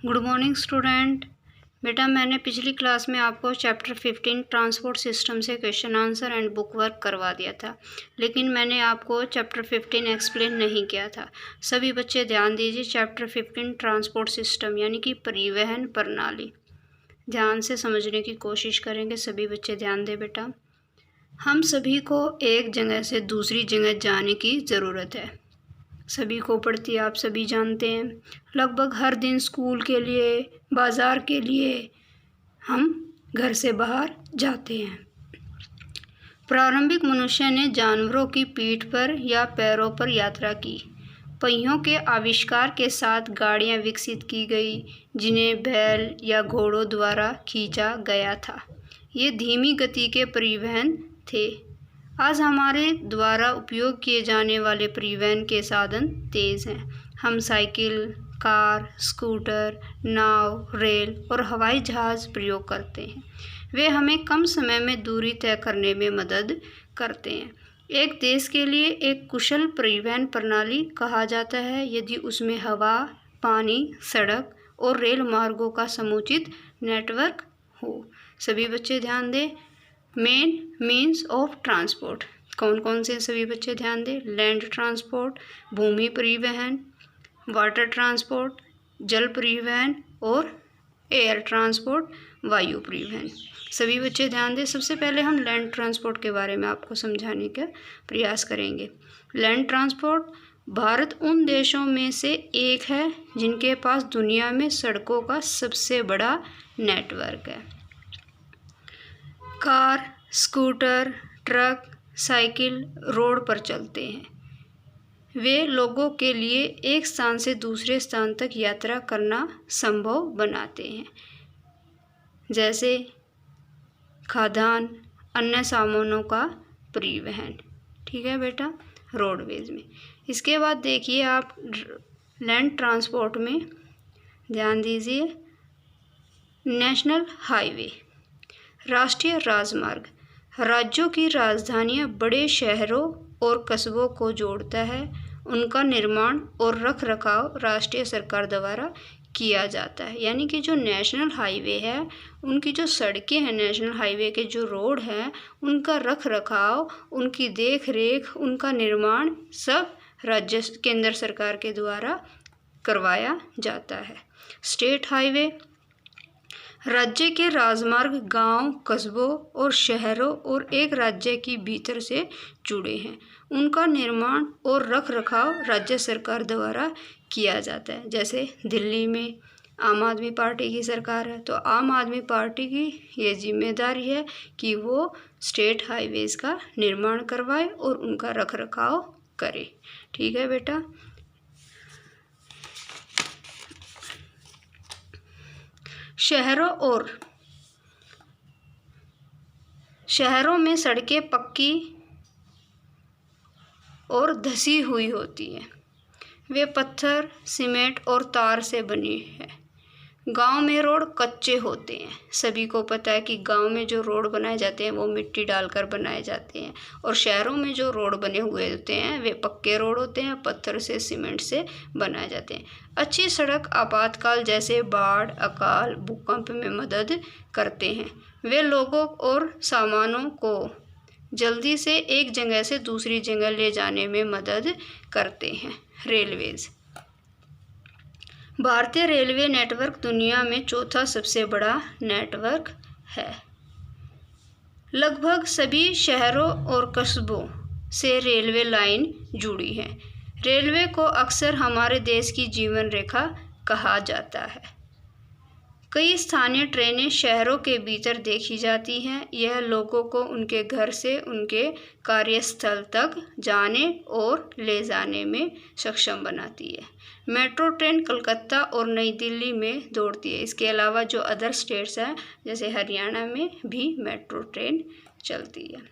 Good morning student. बेटा मैंने पिछली क्लास में आपको चैप्टर 15 ट्रांसपोर्ट सिस्टम से question answer and book work करवा दिया था, लेकिन मैंने आपको चैप्टर 15 एक्सप्लेन नहीं किया था। सभी बच्चे ध्यान दीजिए। चैप्टर 15 ट्रांसपोर्ट सिस्टम यानी कि परिवहन प्रणाली, ध्यान से समझने की कोशिश करेंगे। सभी बच्चे ध्यान दें बेटा। हम सभी को एक जगह से दूसरी जगह जाने की ज़रूरत है। सभी को पढ़ती आप सभी जानते हैं। लगभग हर दिन स्कूल के लिए, बाज़ार के लिए हम घर से बाहर जाते हैं। प्रारंभिक मनुष्य ने जानवरों की पीठ पर या पैरों पर यात्रा की। पहियों के आविष्कार के साथ गाड़ियां विकसित की गई, जिन्हें बैल या घोड़ों द्वारा खींचा गया था। ये धीमी गति के परिवहन थे। आज हमारे द्वारा उपयोग किए जाने वाले परिवहन के साधन तेज़ हैं। हम साइकिल, कार, स्कूटर, नाव, रेल और हवाई जहाज़ प्रयोग करते हैं। वे हमें कम समय में दूरी तय करने में मदद करते हैं। एक देश के लिए एक कुशल परिवहन प्रणाली कहा जाता है यदि उसमें हवा, पानी, सड़क और रेल मार्गों का समुचित नेटवर्क हो। सभी बच्चे ध्यान दें। मेन मीन्स ऑफ ट्रांसपोर्ट कौन कौन से, सभी बच्चे ध्यान दें। लैंड ट्रांसपोर्ट, भूमि परिवहन, वाटर ट्रांसपोर्ट, जल परिवहन और एयर ट्रांसपोर्ट, वायु परिवहन। सभी बच्चे ध्यान दें। सबसे पहले हम लैंड ट्रांसपोर्ट के बारे में आपको समझाने का प्रयास करेंगे। लैंड ट्रांसपोर्ट भारत उन देशों में से एक है जिनके पास दुनिया में सड़कों का सबसे बड़ा नेटवर्क है। Car, scooter, truck, cycle road पर चलते हैं। वे लोगों के लिए एक स्थान से दूसरे स्थान तक यात्रा करना संभव बनाते हैं, जैसे खाद्यान्न, अन्य सामानों का परिवहन। ठीक है बेटा, रोडवेज में। इसके बाद देखिए आप लैंड ट्रांसपोर्ट में ध्यान दीजिए। नेशनल हाईवे, राष्ट्रीय राजमार्ग राज्यों की राजधानियां बड़े शहरों और कस्बों को जोड़ता है। उनका निर्माण और रखरखाव राष्ट्रीय सरकार द्वारा किया जाता है। यानी कि जो नेशनल हाईवे है, उनकी जो सड़कें हैं, नेशनल हाईवे के जो रोड हैं, उनका रखरखाव, उनकी देख रेख, उनका निर्माण सब राज्य केंद्र सरकार के द्वारा करवाया जाता है। स्टेट हाईवे राज्य के राजमार्ग गांव, कस्बों और शहरों और एक राज्य के भीतर से जुड़े हैं। उनका निर्माण और रखरखाव राज्य सरकार द्वारा किया जाता है। जैसे दिल्ली में आम आदमी पार्टी की सरकार है, तो आम आदमी पार्टी की ये जिम्मेदारी है कि वो स्टेट हाईवेज का निर्माण करवाए और उनका रखरखाव करे। ठीक है बेटा। शहरों में सड़कें पक्की और धसी हुई होती हैं। वे पत्थर, सीमेंट और तार से बनी है। गांव में रोड कच्चे होते हैं। सभी को पता है कि गांव में जो रोड बनाए जाते हैं वो मिट्टी डालकर बनाए जाते हैं, और शहरों में जो रोड बने हुए होते हैं वे पक्के रोड होते हैं, पत्थर से, सीमेंट से बनाए जाते हैं। अच्छी सड़क आपातकाल जैसे बाढ़, अकाल, भूकंप में मदद करते हैं। वे लोगों और सामानों को जल्दी से एक जगह से दूसरी जगह ले जाने में मदद करते हैं। रेलवेज, भारतीय रेलवे नेटवर्क दुनिया में चौथा सबसे बड़ा नेटवर्क है। लगभग सभी शहरों और कस्बों से रेलवे लाइन जुड़ी है। रेलवे को अक्सर हमारे देश की जीवन रेखा कहा जाता है। कई स्थानीय ट्रेनें शहरों के भीतर देखी जाती हैं। यह लोगों को उनके घर से उनके कार्यस्थल तक जाने और ले जाने में सक्षम बनाती है। मेट्रो ट्रेन कलकत्ता और नई दिल्ली में दौड़ती है। इसके अलावा जो अदर स्टेट्स हैं, जैसे हरियाणा में भी मेट्रो ट्रेन चलती है।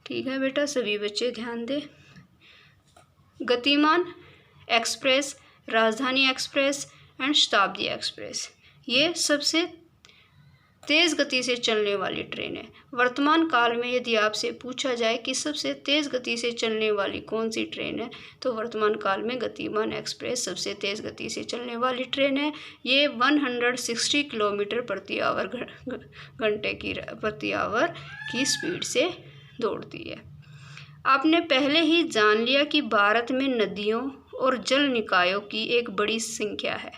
ठीक है बेटा, सभी बच्चे ध्यान दें। गतिमान एक्सप्रेस, राजधानी एक्सप्रेस एंड शताब्दी एक्सप्रेस, ये सबसे तेज़ गति से चलने वाली ट्रेन है। वर्तमान काल में यदि आपसे पूछा जाए कि सबसे तेज़ गति से चलने वाली कौन सी ट्रेन है, तो वर्तमान काल में गतिमान एक्सप्रेस सबसे तेज़ गति से चलने वाली ट्रेन है। ये 160 किलोमीटर प्रति आवर की स्पीड से दौड़ती है। आपने पहले ही जान लिया कि भारत में नदियों और जल निकायों की एक बड़ी संख्या है।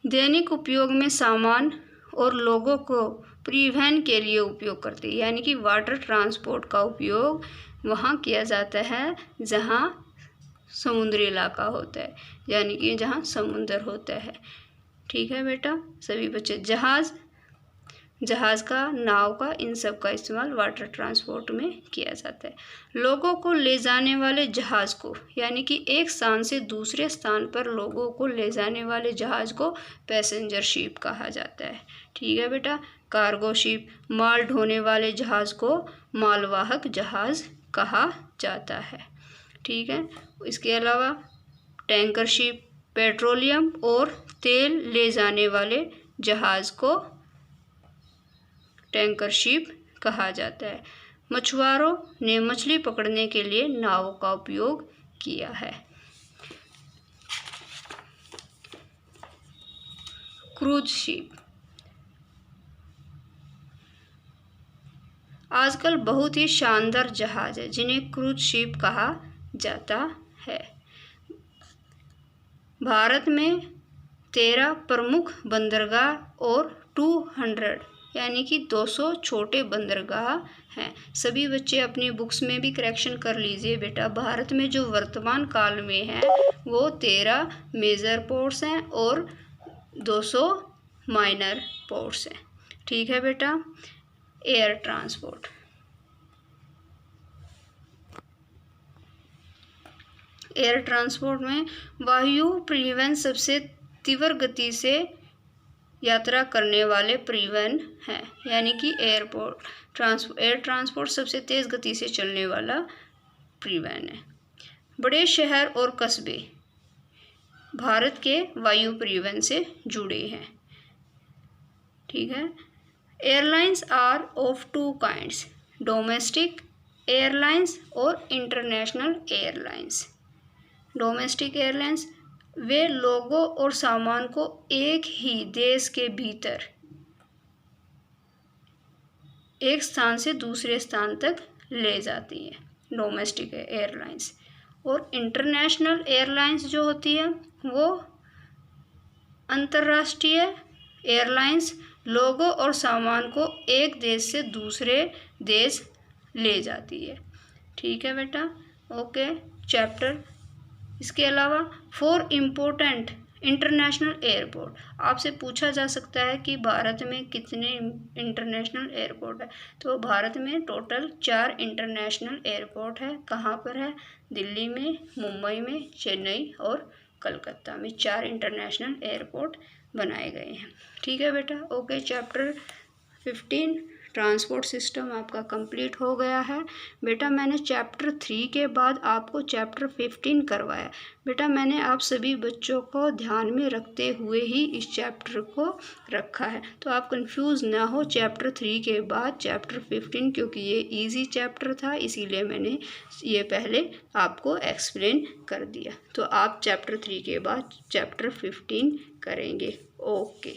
दैनिक उपयोग में सामान और लोगों को परिवहन के लिए उपयोग करते हैं, यानी कि वाटर ट्रांसपोर्ट का उपयोग वहाँ किया जाता है जहाँ समुद्री इलाका होता है, यानी कि जहाँ समुद्र होता है। ठीक है बेटा, सभी बच्चे जहाज़ का, नाव का, इन सब का इस्तेमाल वाटर ट्रांसपोर्ट में किया जाता है। लोगों को ले जाने वाले जहाज़ को, यानी कि एक स्थान से दूसरे स्थान पर लोगों को ले जाने वाले जहाज़ को पैसेंजर शिप कहा जाता है। ठीक है बेटा। कार्गो शिप, माल ढोने वाले जहाज़ को मालवाहक जहाज़ कहा जाता है। ठीक है। इसके अलावा टैंकर शिप, पेट्रोलियम और तेल ले जाने वाले जहाज़ को टैंकर शिप कहा जाता है। मछुआरों ने मछली पकड़ने के लिए नावों का उपयोग किया है। क्रूज शिप, आजकल बहुत ही शानदार जहाज है जिन्हें क्रूज शिप कहा जाता है। भारत में 13 प्रमुख बंदरगाह और 200 यानी कि 200 छोटे बंदरगाह हैं। सभी बच्चे अपनी बुक्स में भी करेक्शन कर लीजिए बेटा। भारत में जो वर्तमान काल में है वो 13 मेजर पोर्ट्स हैं और 200 माइनर पोर्ट्स हैं। ठीक है बेटा। एयर ट्रांसपोर्ट, एयर ट्रांसपोर्ट में वायु परिवहन सबसे तीव्र गति से यात्रा करने वाले परिवहन हैं, यानी कि एयर ट्रांसपोर्ट सबसे तेज़ गति से चलने वाला परिवहन है। बड़े शहर और कस्बे भारत के वायु परिवहन से जुड़े हैं। ठीक है। Airlines are of 2 kinds, domestic airlines और इंटरनेशनल एयरलाइंस। डोमेस्टिक एयरलाइंस वे लोगों और सामान को एक ही देश के भीतर एक स्थान से दूसरे स्थान तक ले जाती है, डोमेस्टिक एयरलाइंस। और इंटरनेशनल एयरलाइंस जो होती है वो अंतर्राष्ट्रीय एयरलाइंस लोगों और सामान को एक देश से दूसरे देश ले जाती है। ठीक है बेटा। ओके। चैप्टर, इसके अलावा 4 इम्पोर्टेंट इंटरनेशनल एयरपोर्ट, आपसे पूछा जा सकता है कि भारत में कितने इंटरनेशनल एयरपोर्ट है। तो भारत में टोटल 4 इंटरनेशनल एयरपोर्ट है। कहाँ पर है? दिल्ली में, मुंबई में, चेन्नई और कलकत्ता में 4 इंटरनेशनल एयरपोर्ट बनाए गए हैं। ठीक है बेटा। ओके। चैप्टर 15 ट्रांसपोर्ट सिस्टम आपका कंप्लीट हो गया है बेटा। मैंने चैप्टर 3 के बाद आपको चैप्टर 15 करवाया बेटा। मैंने आप सभी बच्चों को ध्यान में रखते हुए ही इस चैप्टर को रखा है, तो आप कंफ्यूज ना हो चैप्टर 3 के बाद चैप्टर 15, क्योंकि ये इजी चैप्टर था, इसीलिए मैंने ये पहले आपको एक्सप्लेन कर दिया। तो आप चैप्टर 3 के बाद चैप्टर 15 करेंगे। ओके।